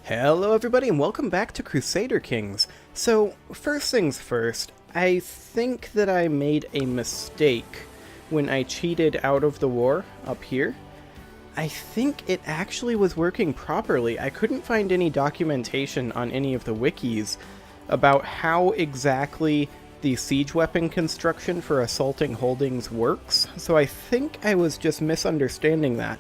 Hello everybody and welcome back to Crusader Kings. So, first things first, I think that I made a mistake when I cheated out of the war up here. I think it actually was working properly. I couldn't find any documentation on any of the wikis about how exactly the siege weapon construction for assaulting holdings works, so I think I was just misunderstanding that.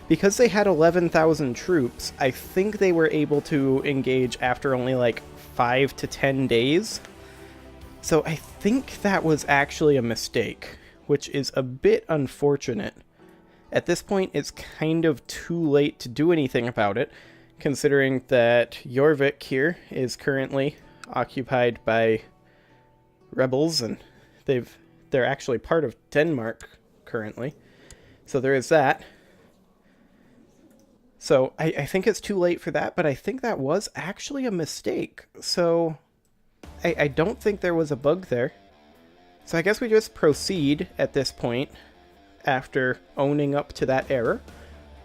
Because they had 11,000 troops, I think they were able to engage after only like 5 to 10 days. So I think that was actually a mistake, which is a bit unfortunate. At this point, it's kind of too late to do anything about it, considering that Jorvik here is currently occupied by rebels, and they're actually part of Denmark currently. So there is that. So I think it's too late for that, but I think that was actually a mistake. So I don't think there was a bug there. So I guess we just proceed at this point after owning up to that error.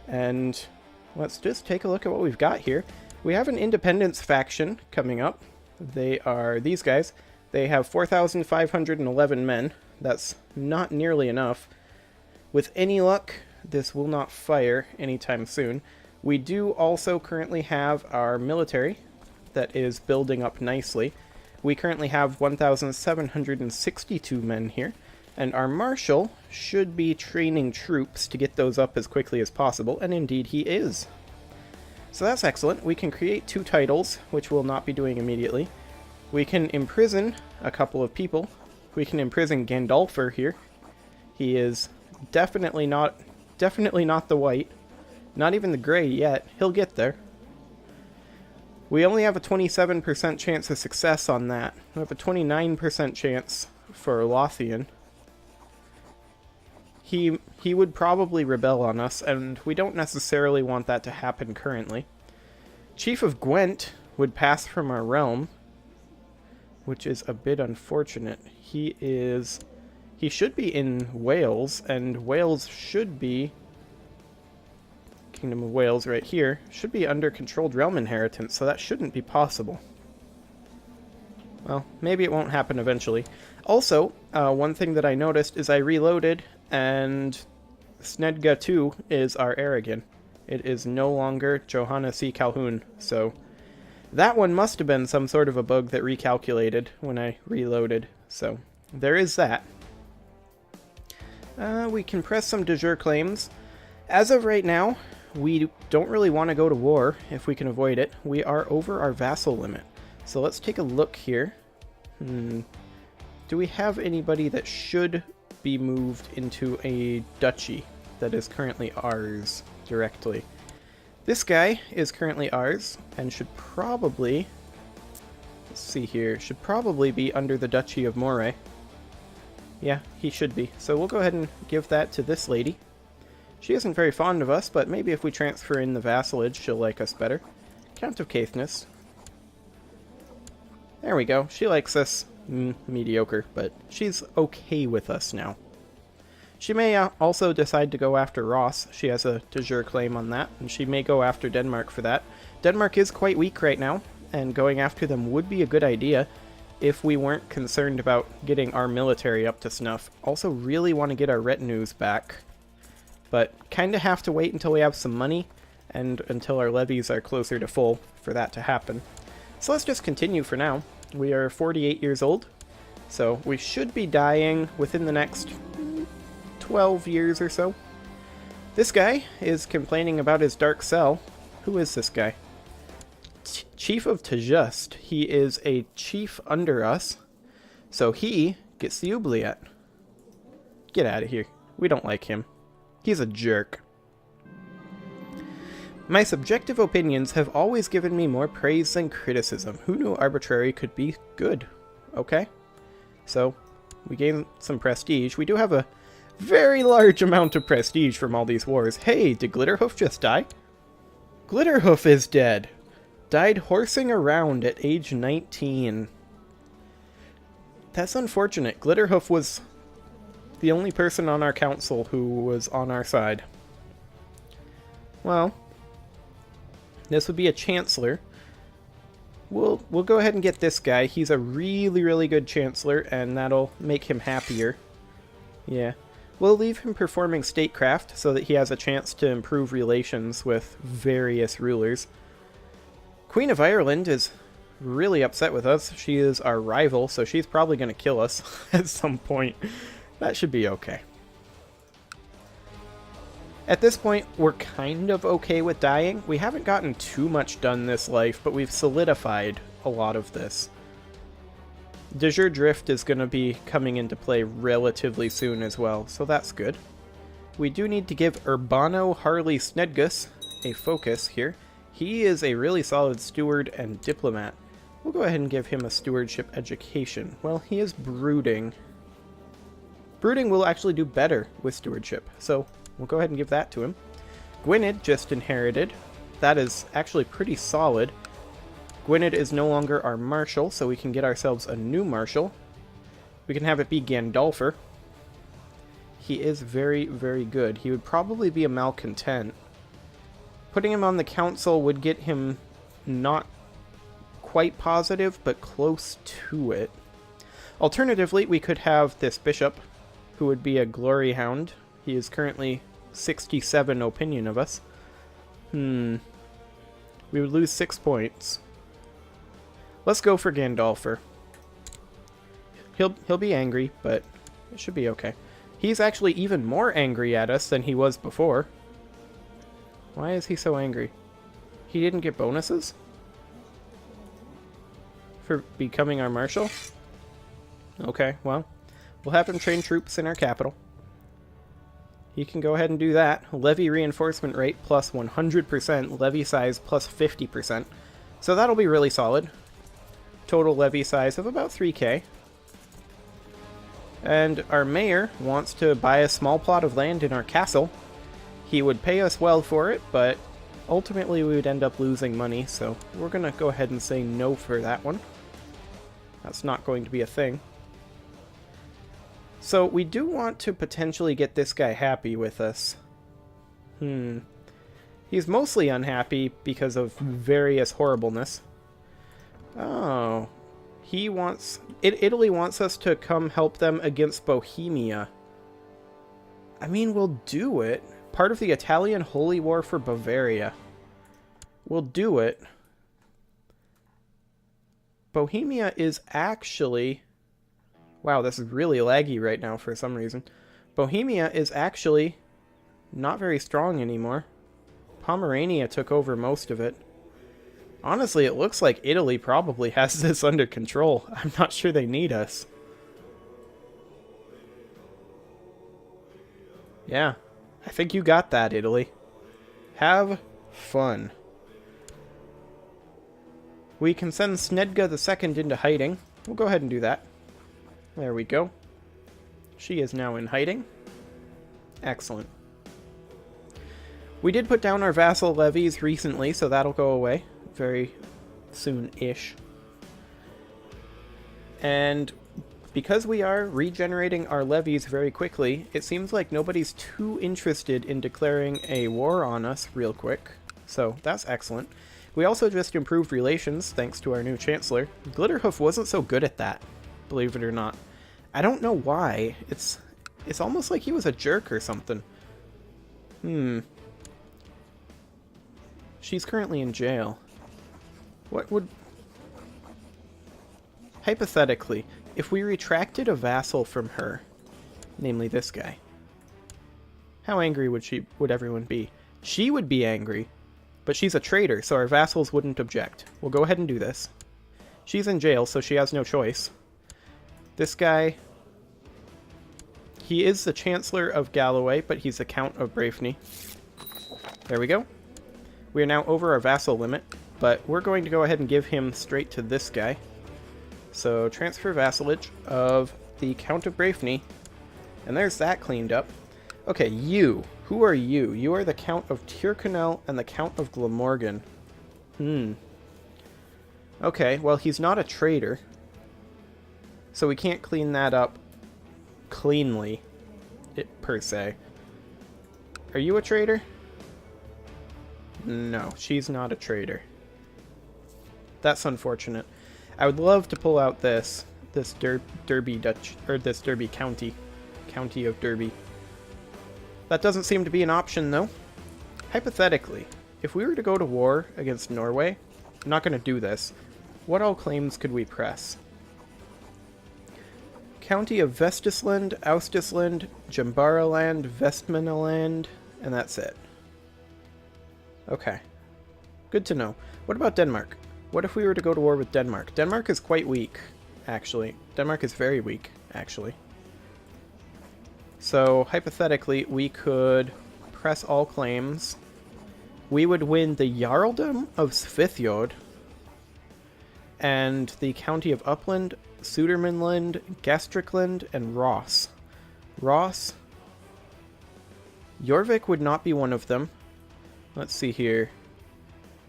And let's just take a look at what we've got here. We have an independence faction coming up. They are these guys. They have 4,511 men. That's not nearly enough. With any luck, this will not fire anytime soon. We do also currently have our military that is building up nicely. We currently have 1,762 men here, and our marshal should be training troops to get those up as quickly as possible, and indeed he is. So that's excellent. We can create 2 titles, which we'll not be doing immediately. We can imprison a couple of people. We can imprison Gandalfer here. He is definitely not the white. Not even the gray yet. He'll get there. We only have a 27% chance of success on that. We have a 29% chance for Lothian. He would probably rebel on us, and we don't necessarily want that to happen currently. Chief of Gwent would pass from our realm, which is a bit unfortunate. He should be in Wales, and Wales should be... Kingdom of Wales right here should be under controlled realm inheritance, so that shouldn't be possible. Well, maybe it won't happen eventually. Also, one thing that I noticed is I reloaded, and Snedga 2 is our heir again. It is no longer Johanna C. Calhoun, so that one must have been some sort of a bug that recalculated when I reloaded, so there is that. We can press some de jure claims. As of right now, we don't really want to go to war if we can avoid it. We are over our vassal limit. So let's take a look here. Do we have anybody that should be moved into a duchy that is currently ours directly? This guy is currently ours and should probably, let's see here, should probably be under the Duchy of Moray. Yeah, he should be. So we'll go ahead and give that to this lady. She isn't very fond of us, but maybe if we transfer in the vassalage, she'll like us better. Count of Caithness. There we go. She likes us. Mediocre, but she's okay with us now. She may also decide to go after Ross. She has a de jure claim on that, and she may go after Denmark for that. Denmark is quite weak right now, and going after them would be a good idea if we weren't concerned about getting our military up to snuff. Also really want to get our retinues back, but kind of have to wait until we have some money and until our levies are closer to full for that to happen. So let's just continue for now. We are 48 years old, so we should be dying within the next 12 years or so. This guy is complaining about his dark cell. Who is this guy? Chief of Tajust. He is a chief under us, so he gets the oubliette. Get out of here. We don't like him. He's a jerk. My subjective opinions have always given me more praise than criticism. Who knew arbitrary could be good? Okay. So, we gain some prestige. We do have a very large amount of prestige from all these wars. Hey, did Glitterhoof just die? Glitterhoof is dead. Died horsing around at age 19. That's unfortunate. Glitterhoof was the only person on our council who was on our side. Well, This would be a Chancellor, We'll go ahead and get this guy. He's a really, really good Chancellor, and that'll make him happier. Yeah. We'll leave him performing statecraft so that he has a chance to improve relations with various rulers. Queen of Ireland is really upset with us. She is our rival, so she's probably going to kill us at some point. That should be okay. At this point, we're kind of okay with dying. We haven't gotten too much done this life, but we've solidified a lot of this. De jure Drift is going to be coming into play relatively soon as well, so that's good. We do need to give Urbano Harley Snedgus a focus here. He is a really solid steward and diplomat. We'll go ahead and give him a stewardship education. Well, he is brooding. Brooding will actually do better with stewardship, so we'll go ahead and give that to him. Gwynedd just inherited. That is actually pretty solid. Gwynedd is no longer our marshal, so we can get ourselves a new marshal. We can have it be Gandalfer. He is very, very good. He would probably be a malcontent. Putting him on the council would get him not quite positive, but close to it. Alternatively, we could have this bishop, who would be a glory hound. He is currently 67 opinion of us. We would lose 6 points. Let's go for Gandalfer. He'll be angry, but it should be okay. He's actually even more angry at us than he was before. Why is he so angry? He didn't get bonuses? For becoming our marshal? Okay, well, we'll have him train troops in our capital. He can go ahead and do that. Levy reinforcement rate plus 100%, levy size plus 50%. So that'll be really solid. Total levy size of about 3k. And our mayor wants to buy a small plot of land in our castle. He would pay us well for it, but ultimately we would end up losing money, so we're going to go ahead and say no for that one. That's not going to be a thing. So we do want to potentially get this guy happy with us. He's mostly unhappy because of various horribleness. Oh. He wants... Italy wants us to come help them against Bohemia. I mean, we'll do it. Part of the Italian Holy War for Bavaria. We'll do it. Bohemia is actually... Wow, this is really laggy right now for some reason. Bohemia is actually not very strong anymore. Pomerania took over most of it. Honestly, it looks like Italy probably has this under control. I'm not sure they need us. Yeah, I think you got that, Italy. Have fun. We can send Snedga II into hiding. We'll go ahead and do that. There we go. She is now in hiding. Excellent. We did put down our vassal levies recently, so that'll go away very soon-ish. And because we are regenerating our levies very quickly, it seems like nobody's too interested in declaring a war on us real quick. So that's excellent. We also just improved relations thanks to our new chancellor. Glitterhoof wasn't so good at that, believe it or not. I don't know why. It's almost like he was a jerk or something. She's currently in jail. What would... Hypothetically, if we retracted a vassal from her, namely this guy, how angry would everyone be? She would be angry, but she's a traitor, so our vassals wouldn't object. We'll go ahead and do this. She's in jail, so she has no choice. This guy, he is the Chancellor of Galloway, but he's the Count of Brafney. There we go. We are now over our vassal limit, but we're going to go ahead and give him straight to this guy. So transfer vassalage of the Count of Brafney, and there's that cleaned up. Okay, you. Who are you? You are the Count of Tyrconnell and the Count of Glamorgan. Okay, well, he's not a traitor, so we can't clean that up cleanly, per se. Are you a traitor? No, she's not a traitor. That's unfortunate. I would love to pull out this Derby Dutch, or this Derby County of Derby. That doesn't seem to be an option, though. Hypothetically, if we were to go to war against Norway, I'm not going to do this. What all claims could we press? County of Vestisland, Austisland, Jambaraland, Vestmannaland, and that's it. Okay. Good to know. What about Denmark? What if we were to go to war with Denmark? Denmark is quite weak, actually. Denmark is very weak, actually. So, hypothetically, we could press all claims. We would win the Jarldom of Svithjord and the County of Upland, Sudermanland, Gastricland, and Ross. Ross. Jorvik would not be one of them. Let's see here.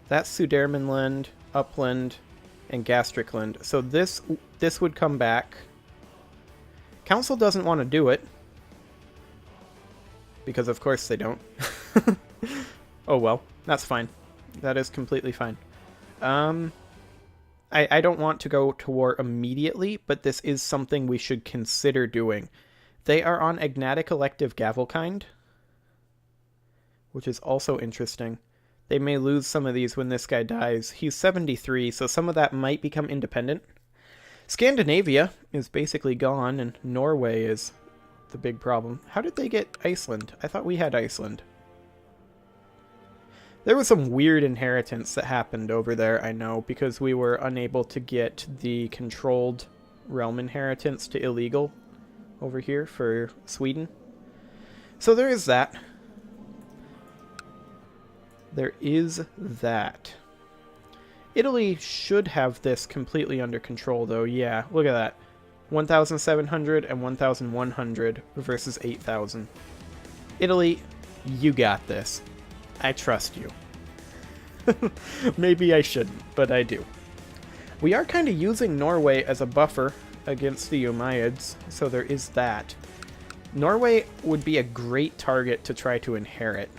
That's Sudermanland, Upland, and Gastricland. So this would come back. Council doesn't want to do it. Because of course they don't. Oh well, that's fine. That is completely fine. I don't want to go to war immediately, but this is something we should consider doing. They are on Agnatic Elective Gavelkind, which is also interesting. They may lose some of these when this guy dies. He's 73, so some of that might become independent. Scandinavia is basically gone, and Norway is the big problem. How did they get Iceland? I thought we had Iceland. There was some weird inheritance that happened over there, I know, because we were unable to get the controlled realm inheritance to illegal over here for Sweden. So there is that. There is that. Italy should have this completely under control, though. Yeah, look at that. 1,700 and 1,100 versus 8,000. Italy, you got this. I trust you. Maybe I shouldn't, but I do. We are kind of using Norway as a buffer against the Umayyads, so there is that. Norway would be a great target to try to inherit,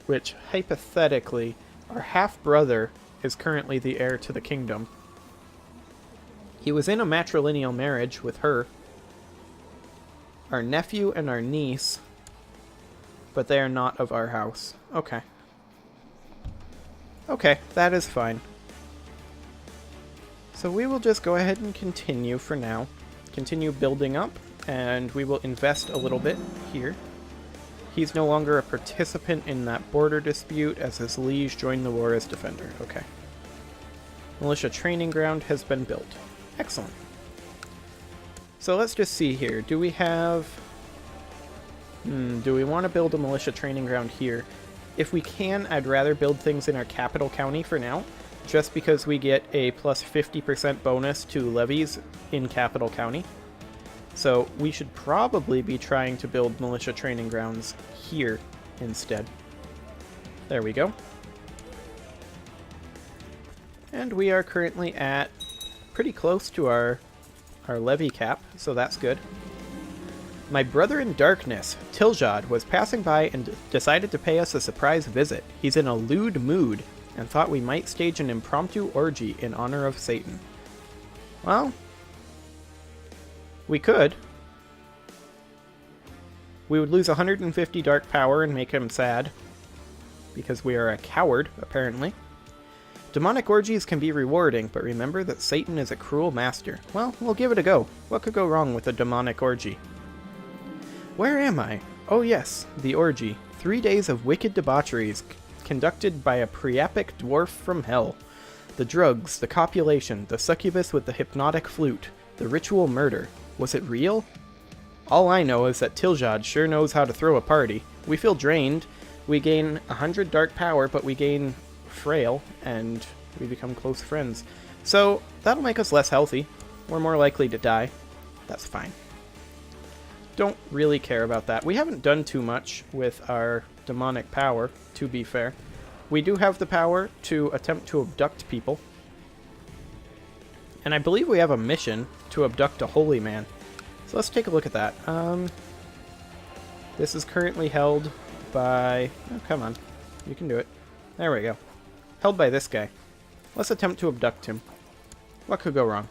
which, hypothetically, our half-brother is currently the heir to the kingdom. He was in a matrilineal marriage with her. Our nephew and our niece, but they are not of our house. Okay. Okay, that is fine. So we will just go ahead and continue for now. Continue building up, and we will invest a little bit here. He's no longer a participant in that border dispute, as his liege joined the war as defender. Okay. Militia training ground has been built. Excellent. So let's just see here. Do we have... do we want to build a militia training ground here? If we can, I'd rather build things in our capital county for now, just because we get a plus 50% bonus to levies in capital county. So we should probably be trying to build militia training grounds here instead. There we go. And we are currently at pretty close to our levy cap, so that's good. My brother in darkness, Tiljad, was passing by and decided to pay us a surprise visit. He's in a lewd mood and thought we might stage an impromptu orgy in honor of Satan. Well, we could. We would lose 150 dark power and make him sad, because we are a coward, apparently. Demonic orgies can be rewarding, but remember that Satan is a cruel master. Well, we'll give it a go. What could go wrong with a demonic orgy? Where am I? Oh yes, the orgy. 3 days of wicked debaucheries conducted by a priapic dwarf from hell. The drugs, the copulation, the succubus with the hypnotic flute, the ritual murder. Was it real? All I know is that Tiljad sure knows how to throw a party. We feel drained. We gain 100 dark power, but we gain frail, and we become close friends. So that'll make us less healthy. We're more likely to die. That's fine. Don't really care about that. We haven't done too much with our demonic power, to be fair. We do have the power to attempt to abduct people. And I believe we have a mission to abduct a holy man. So let's take a look at that. This is currently held by... Oh, come on. You can do it. There we go. Held by this guy. Let's attempt to abduct him. What could go wrong?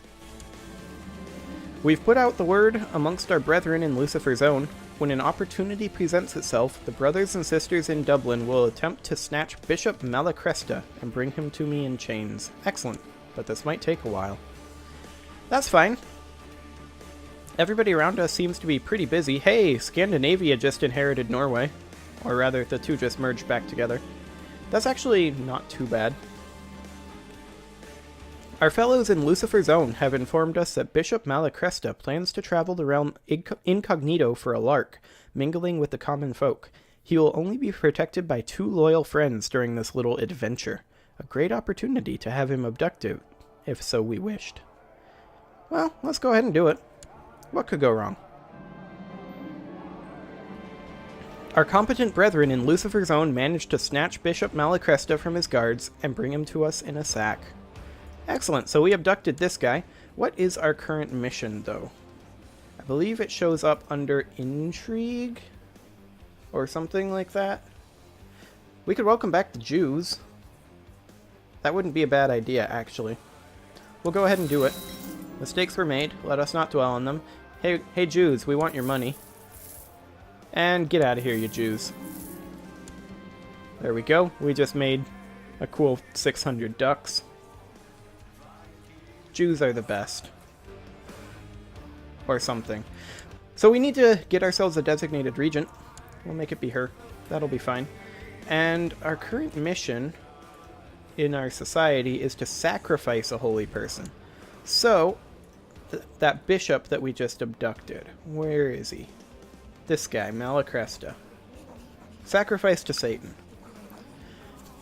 We've put out the word amongst our brethren in Lucifer's own. When an opportunity presents itself, the brothers and sisters in Dublin will attempt to snatch Bishop Malacresta and bring him to me in chains. Excellent, but this might take a while. That's fine. Everybody around us seems to be pretty busy. Hey, Scandinavia just inherited Norway. Or rather, the two just merged back together. That's actually not too bad. Our fellows in Lucifer's Own have informed us that Bishop Malacresta plans to travel the realm incognito for a lark, mingling with the common folk. He will only be protected by 2 loyal friends during this little adventure. A great opportunity to have him abducted, if so we wished. Well, let's go ahead and do it. What could go wrong? Our competent brethren in Lucifer's Own managed to snatch Bishop Malacresta from his guards and bring him to us in a sack. Excellent, so we abducted this guy. What is our current mission, though? I believe it shows up under Intrigue? Or something like that. We could welcome back the Jews. That wouldn't be a bad idea, actually. We'll go ahead and do it. Mistakes were made. Let us not dwell on them. Hey Jews, we want your money. And get out of here, you Jews. There we go. We just made a cool 600 ducks. Jews are the best. Or something. So we need to get ourselves a designated regent. We'll make it be her. That'll be fine. And our current mission in our society is to sacrifice a holy person. So, that bishop that we just abducted, where is he? This guy, Malacresta. Sacrifice to Satan.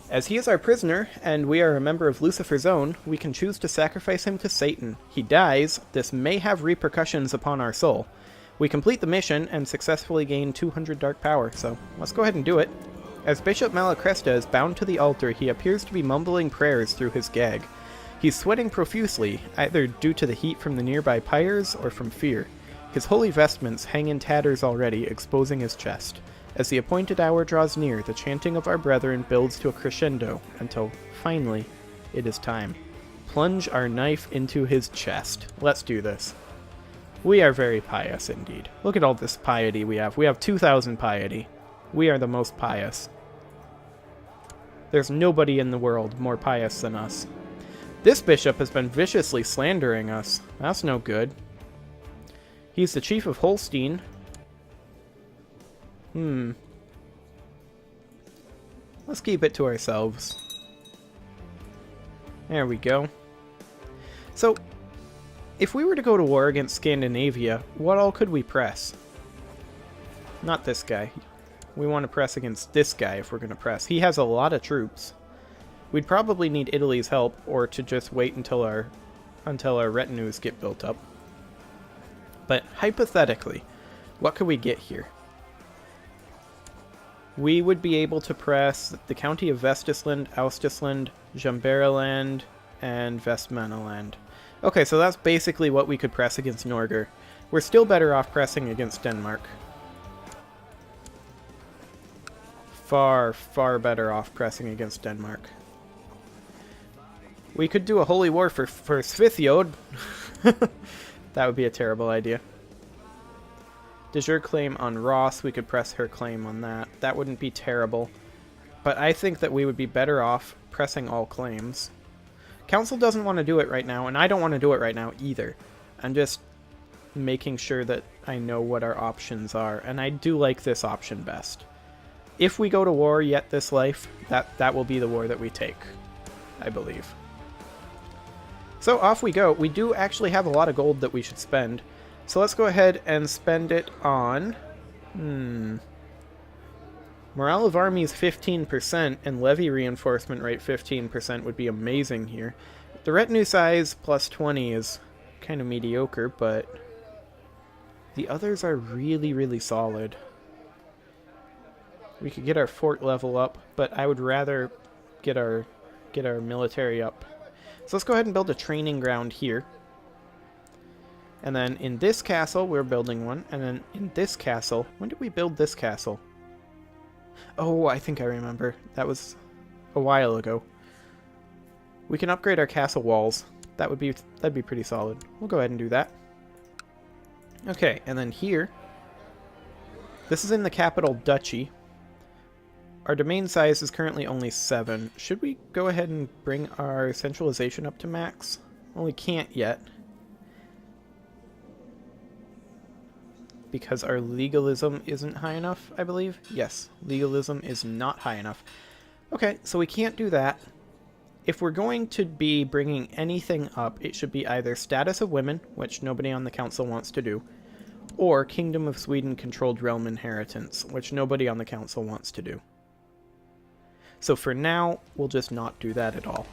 As he is our prisoner, and we are a member of Lucifer's Own, we can choose to sacrifice him to Satan. He dies, this may have repercussions upon our soul. We complete the mission and successfully gain 200 dark power, so let's go ahead and do it. As Bishop Malacresta is bound to the altar, he appears to be mumbling prayers through his gag. He's sweating profusely, either due to the heat from the nearby pyres or from fear. His holy vestments hang in tatters already, exposing his chest. As the appointed hour draws near, the chanting of our brethren builds to a crescendo, until, finally, it is time. Plunge our knife into his chest. Let's do this. We are very pious indeed. Look at all this piety we have. We have 2,000 piety. We are the most pious. There's nobody in the world more pious than us. This bishop has been viciously slandering us. That's no good. He's the chief of Holstein. Let's keep it to ourselves. There we go. So, if we were to go to war against Scandinavia, what all could we press? Not this guy. We want to press against this guy if we're going to press. He has a lot of troops. We'd probably need Italy's help, or to just wait until our retinues get built up. But hypothetically, what could we get here? We would be able to press the county of Vestisland, Austisland, Jamberaland, and Vestmannaland. Okay, so that's basically what we could press against Norger. We're still better off pressing against Denmark. Far, far better off pressing against Denmark. We could do a holy war for Svithjod. That would be a terrible idea. De jure claim on Ross, we could press her claim on that. That wouldn't be terrible. But I think that we would be better off pressing all claims. Council doesn't want to do it right now, and I don't want to do it right now either. I'm just making sure that I know what our options are, and I do like this option best. If we go to war yet this life, that will be the war that we take, I believe. So off we go. We do actually have a lot of gold that we should spend. So let's go ahead and spend it on... Morale of armies 15% and levy reinforcement rate 15% would be amazing here. The retinue size plus 20 is kind of mediocre, but the others are really, really solid. We could get our fort level up, but I would rather get our military up. So let's go ahead and build a training ground here. And then in this castle, we're building one. And then in this castle, when did we build this castle? Oh, I think I remember. That was a while ago. We can upgrade our castle walls. That'd be pretty solid. We'll go ahead and do that. Okay, and then here, this is in the capital duchy. Our domain size is currently only 7. Should we go ahead and bring our centralization up to max? Well, we can't yet, because our legalism isn't high enough, I believe. Yes, legalism is not high enough. Okay, so we can't do that. If we're going to be bringing anything up, it should be either status of women, which nobody on the council wants to do, or Kingdom of Sweden controlled realm inheritance, which nobody on the council wants to do. So for now, we'll just not do that at all.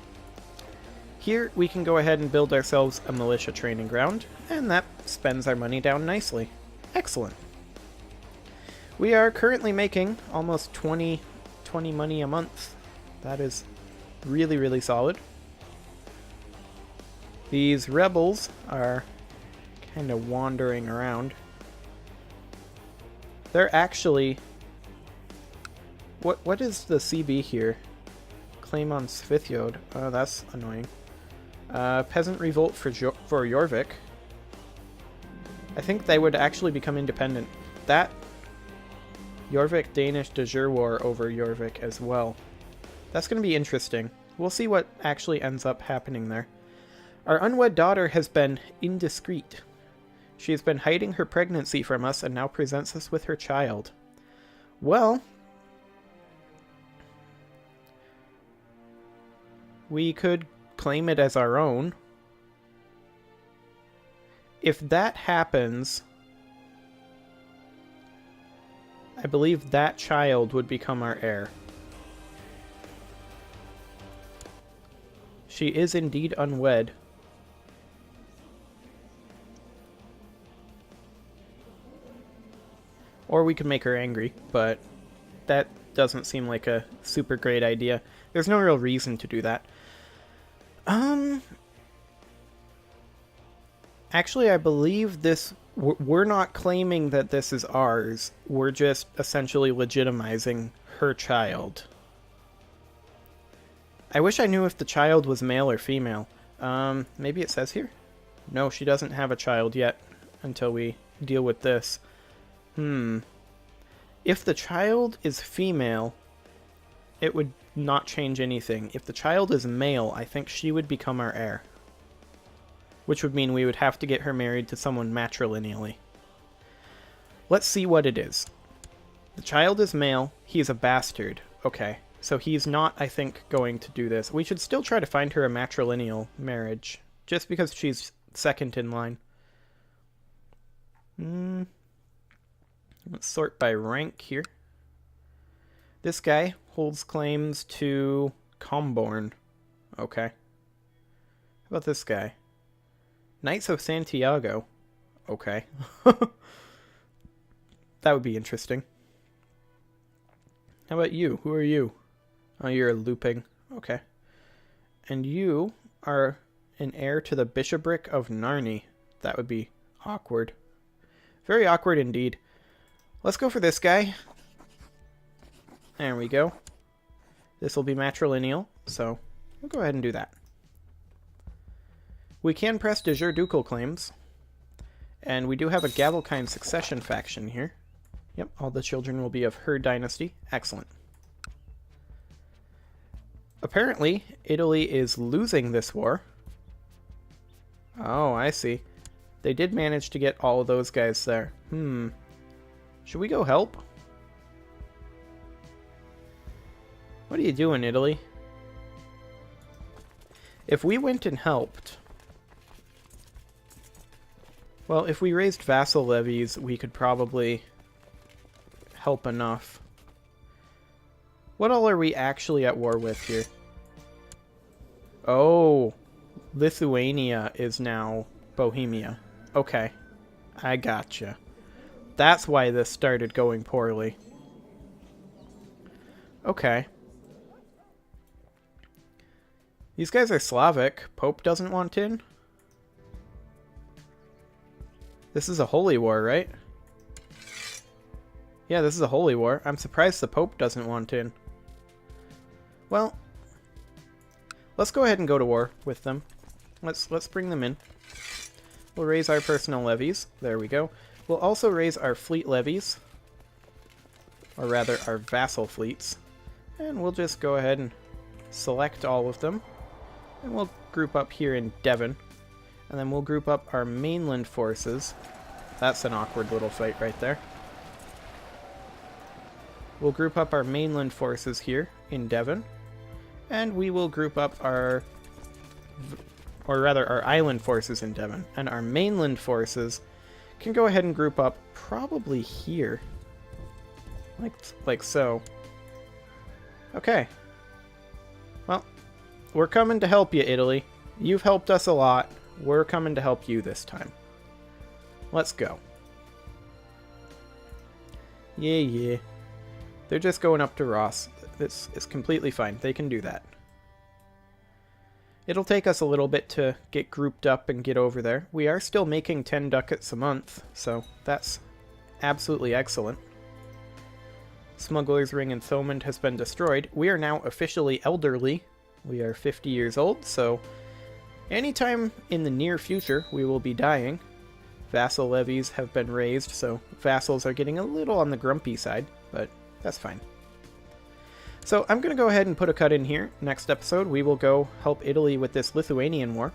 Here, we can go ahead and build ourselves a militia training ground, and that spends our money down nicely. Excellent. We are currently making almost 20 money a month. That is really, really solid. These rebels are kind of wandering around. They're actually... What is the CB here? Claim on Svithjod. Oh, that's annoying. Peasant revolt for Jorvik. I think they would actually become independent. That Jorvik Danish de jure war over Jorvik as well. That's going to be interesting. We'll see what actually ends up happening there. Our unwed daughter has been indiscreet. She has been hiding her pregnancy from us and now presents us with her child. Well, we could claim it as our own. If that happens, I believe that child would become our heir. She is indeed unwed. Or we could make her angry, but that doesn't seem like a super great idea. There's no real reason to do that. Actually, I believe this... We're not claiming that this is ours. We're just essentially legitimizing her child. I wish I knew if the child was male or female. Maybe it says here? No, she doesn't have a child yet until we deal with this. If the child is female, it would not change anything. If the child is male, I think she would become our heir. Which would mean we would have to get her married to someone matrilineally. Let's see what it is. The child is male. He is a bastard. Okay, so he's not, I think, going to do this. We should still try to find her a matrilineal marriage, just because she's second in line. Let's sort by rank here. This guy holds claims to Comborn. Okay. How about this guy? Knights of Santiago. Okay. That would be interesting. How about you? Who are you? Oh, you're a looping. Okay. And you are an heir to the bishopric of Narni. That would be awkward. Very awkward indeed. Let's go for this guy. There we go. This will be matrilineal, so we'll go ahead and do that. We can press de jure ducal claims, and we do have a Gavelkind succession faction here. Yep, all the children will be of her dynasty. Excellent. Apparently, Italy is losing this war. Oh, I see. They did manage to get all of those guys there. Should we go help? What are you doing, Italy? If we went and helped... Well, if we raised vassal levies, we could probably help enough. What all are we actually at war with here? Oh, Lithuania is now Bohemia. Okay, I gotcha. That's why this started going poorly. Okay. These guys are Slavic. Pope doesn't want in? This is a holy war, right? Yeah, this is a holy war. I'm surprised the Pope doesn't want in. Well, let's go ahead and go to war with them. Let's bring them in. We'll raise our personal levies. There we go. We'll also raise our fleet levies. Or rather, our vassal fleets. And we'll just go ahead and select all of them. And we'll group up here in Devon. And then we'll group up our mainland forces. That's an awkward little fight right there. We'll group up our mainland forces here in Devon. And we will group up our... or rather, our island forces in Devon. And our mainland forces can go ahead and group up probably here. Like so. Okay. Well, we're coming to help you, Italy. You've helped us a lot. We're coming to help you this time. Let's go. Yeah. They're just going up to Ross. This is completely fine. They can do that. It'll take us a little bit to get grouped up and get over there. We are still making 10 ducats a month, so that's absolutely excellent. Smuggler's Ring in Thomond has been destroyed. We are now officially elderly. We are 50 years old, so anytime in the near future we will be dying. Vassal levies have been raised, so vassals are getting a little on the grumpy side, but that's fine. So I'm going to go ahead and put a cut in here. Next episode we will go help Italy with this Lithuanian war.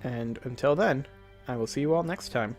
And until then, I will see you all next time.